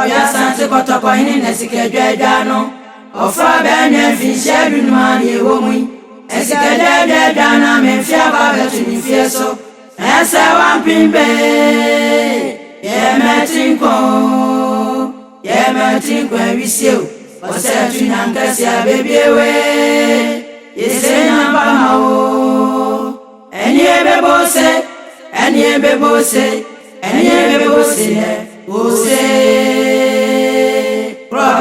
Ogyaa-Sansuo kotoko hini nesike dwedwano ofra benye finche dunuma ni ewomui esike dwedwana memfia ba betu ni fieso ese wampimbe yemetinko wisio osetu nyankasi abebiewe yesenya pamao eniebebose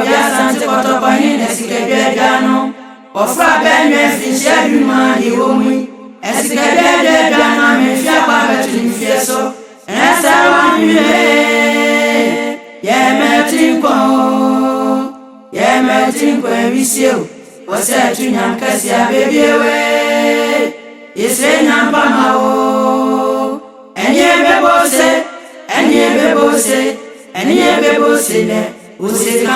Ogyaa-Sansuo kotoko hini nesike dwedwano ofra benye finche dunuma ni ewomui esike dwedwana memfia ba betu ni fieso ese wampimbe yemetinko wisio osetu nyankasi abebiewe yesenya pamao eniebebose ne usika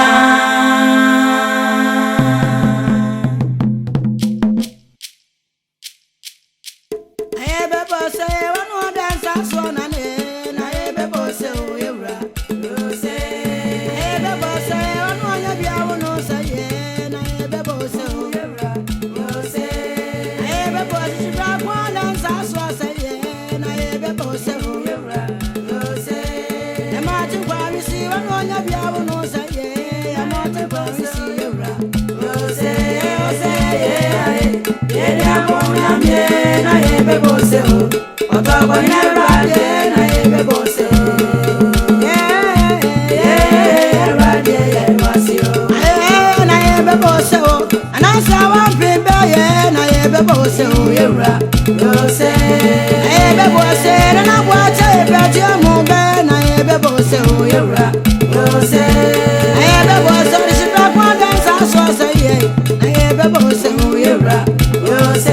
ayebebose wanu dansa so na ne na ayebebose o ewra ose ayebebose wanu anya bia wono saye na ayebebose o ewra ose ayebebose shibra kwa dansa so saye na ayebebose o ewra ose emati kwa wisi wanu anya bia wono saye amati kwa wisi ewra ose na yebebose o otoko nyerade na yebebose yerade yerwasio na yebebose o anasa wampimbe na yebebose o yewra yose yebebose na bwacha ebeti omube na yebebose o yewra yose yebebose shibra kwa dansa so say na yebebose o yewra yose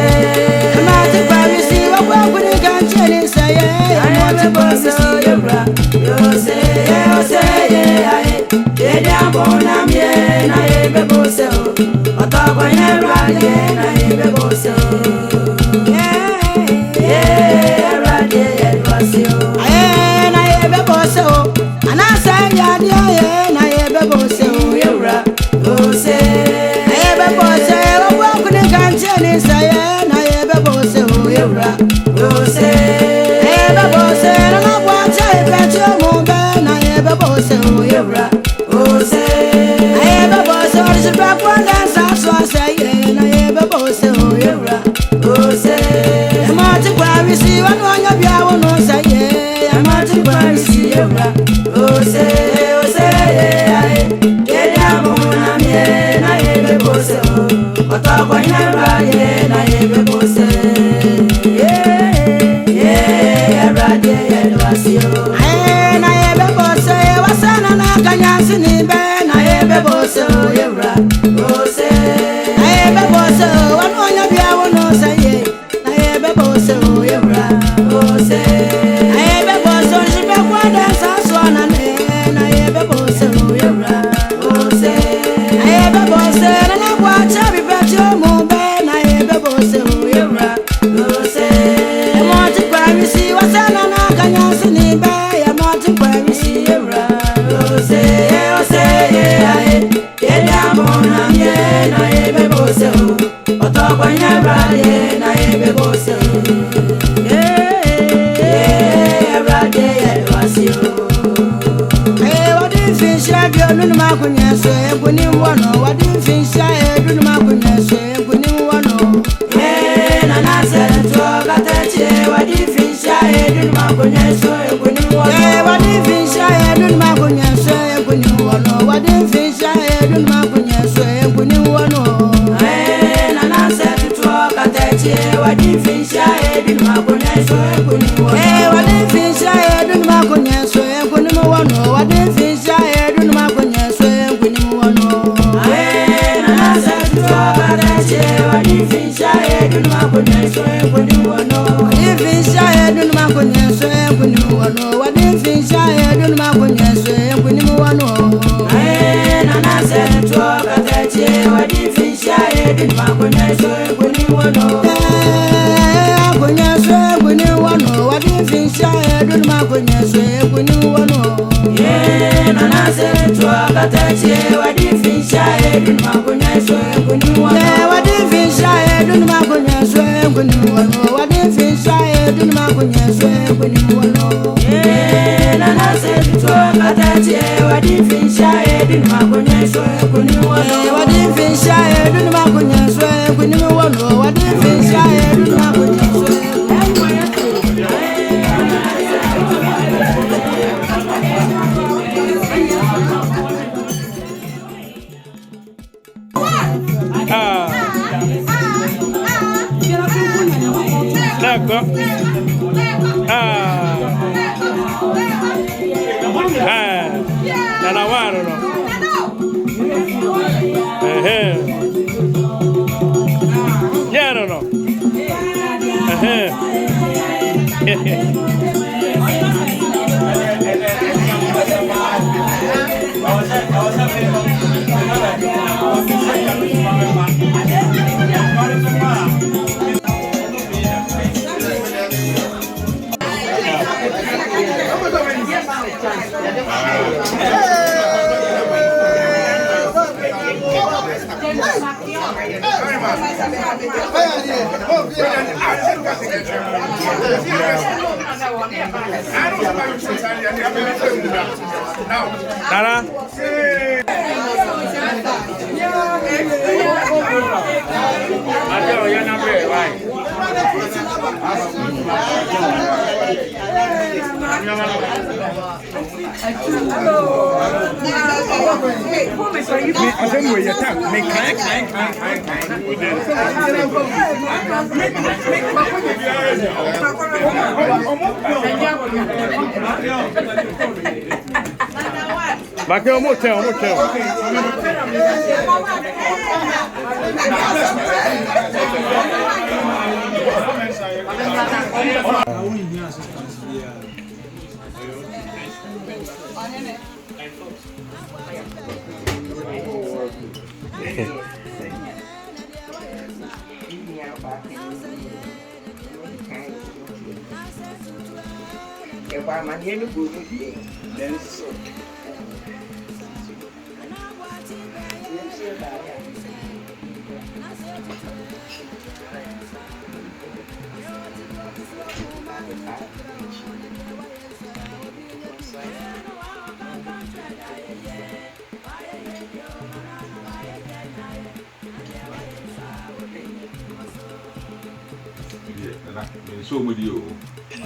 So with you,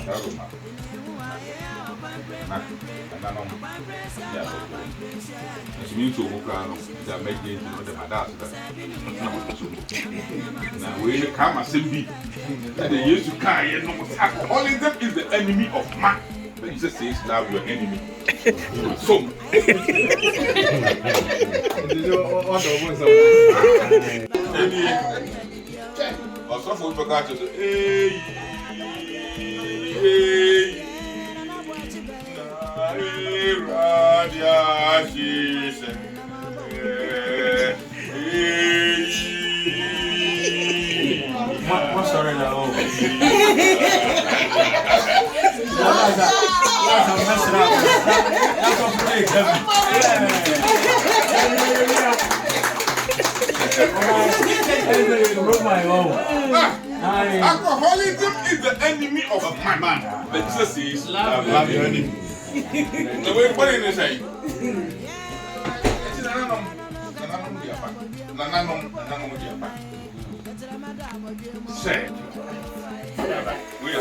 as you to that make it the Madasa. Now, we come as simply that they used to carry and alcoholism is the enemy of man. But Jesus says, love your enemy. So, also for forgot to say, what's sorry now? Alcoholism is the enemy of man. But Jesus says, love your enemy. So what are you saying? Say. We are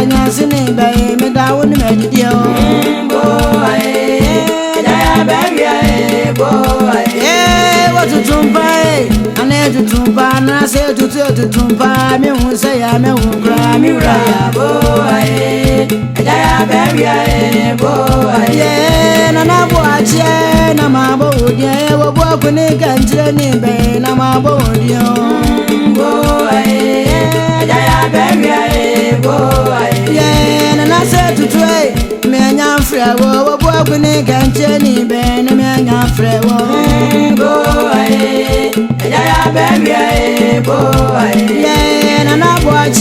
I to tumpa me who say I me who cry me raya boy Jaya baby boy yeah na watch na ma bo die wo bo ku ni kanjire ni be na ma bo die boy Jaya baby boy yeah na say to try me anya frɛ wo bo ku ni kanjire ni be na me anya frɛ wo boy Jaya baby boy yeah na watch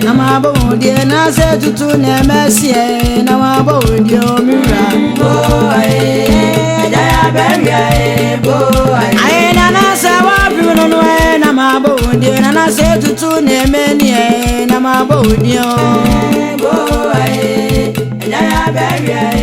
na ma bo die na say to tu na mercy na ma bo die o mi ra boy Jaya baby boy ai na say wa bi no no na ma bo die na say to tu na me ni na ma bo die o boy Jaya baby